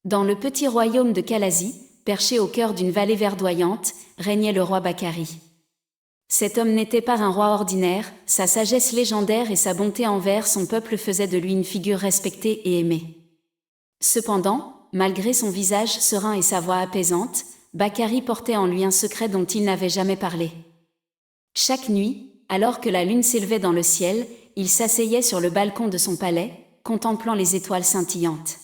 Dans le petit royaume de Kalazi, perché au cœur d'une vallée verdoyante, régnait le roi Bakari. Cet homme n'était pas un roi ordinaire, sa sagesse légendaire et sa bonté envers son peuple faisaient de lui une figure respectée et aimée. Cependant, malgré son visage serein et sa voix apaisante, Bakari portait en lui un secret dont il n'avait jamais parlé. Chaque nuit, alors que la lune s'élevait dans le ciel, il s'asseyait sur le balcon de son palais, contemplant les étoiles scintillantes.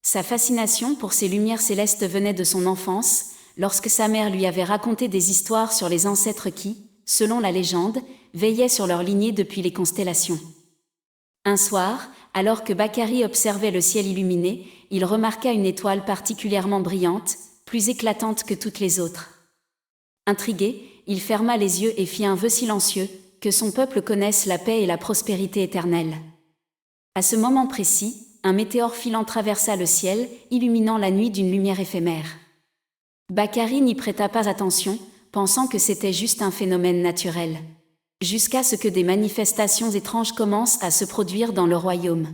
Sa fascination pour ces lumières célestes venait de son enfance, lorsque sa mère lui avait raconté des histoires sur les ancêtres qui, selon la légende, veillaient sur leur lignée depuis les constellations. Un soir, alors que Bakari observait le ciel illuminé, il remarqua une étoile particulièrement brillante, plus éclatante que toutes les autres. Intrigué, il ferma les yeux et fit un vœu silencieux, que son peuple connaisse la paix et la prospérité éternelle. À ce moment précis, un météore filant traversa le ciel, illuminant la nuit d'une lumière éphémère. Bakari n'y prêta pas attention, pensant que c'était juste un phénomène naturel. Jusqu'à ce que des manifestations étranges commencent à se produire dans le royaume.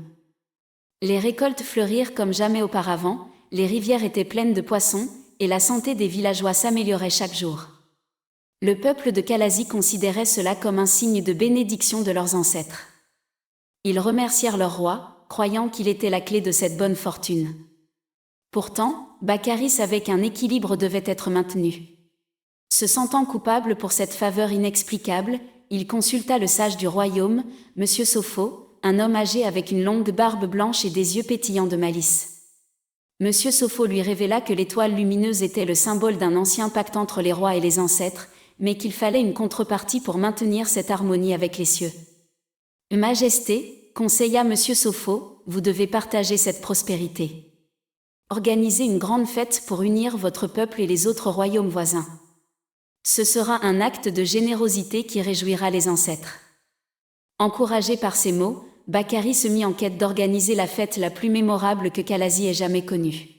Les récoltes fleurirent comme jamais auparavant, les rivières étaient pleines de poissons, et la santé des villageois s'améliorait chaque jour. Le peuple de Kalazi considérait cela comme un signe de bénédiction de leurs ancêtres. Ils remercièrent leur roi, croyant qu'il était la clé de cette bonne fortune. Pourtant, Bakari savait qu'un équilibre devait être maintenu. Se sentant coupable pour cette faveur inexplicable, il consulta le sage du royaume, M. Sopho, un homme âgé avec une longue barbe blanche et des yeux pétillants de malice. M. Sopho lui révéla que l'étoile lumineuse était le symbole d'un ancien pacte entre les rois et les ancêtres, mais qu'il fallait une contrepartie pour maintenir cette harmonie avec les cieux. « Majesté, conseilla M. Sopho, vous devez partager cette prospérité. Organisez une grande fête pour unir votre peuple et les autres royaumes voisins. Ce sera un acte de générosité qui réjouira les ancêtres. » Encouragé par ces mots, Bakari se mit en quête d'organiser la fête la plus mémorable que Kalazi ait jamais connue.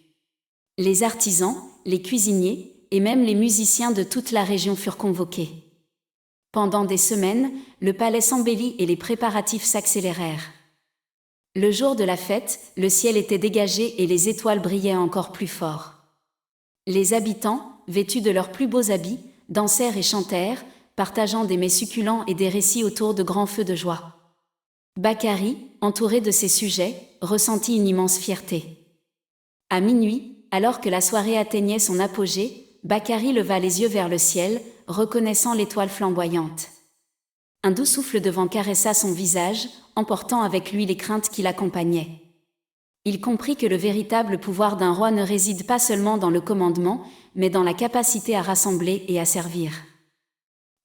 Les artisans, les cuisiniers, et même les musiciens de toute la région furent convoqués. Pendant des semaines, le palais s'embellit et les préparatifs s'accélérèrent. Le jour de la fête, le ciel était dégagé et les étoiles brillaient encore plus fort. Les habitants, vêtus de leurs plus beaux habits, dansèrent et chantèrent, partageant des mets succulents et des récits autour de grands feux de joie. Bakari, entouré de ses sujets, ressentit une immense fierté. À minuit, alors que la soirée atteignait son apogée, Bakari leva les yeux vers le ciel, reconnaissant l'étoile flamboyante. Un doux souffle de vent caressa son visage, emportant avec lui les craintes qui l'accompagnaient. Il comprit que le véritable pouvoir d'un roi ne réside pas seulement dans le commandement, mais dans la capacité à rassembler et à servir.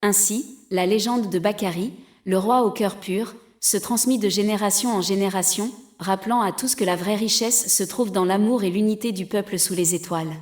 Ainsi, la légende de Bakari, le roi au cœur pur, se transmit de génération en génération, rappelant à tous que la vraie richesse se trouve dans l'amour et l'unité du peuple sous les étoiles.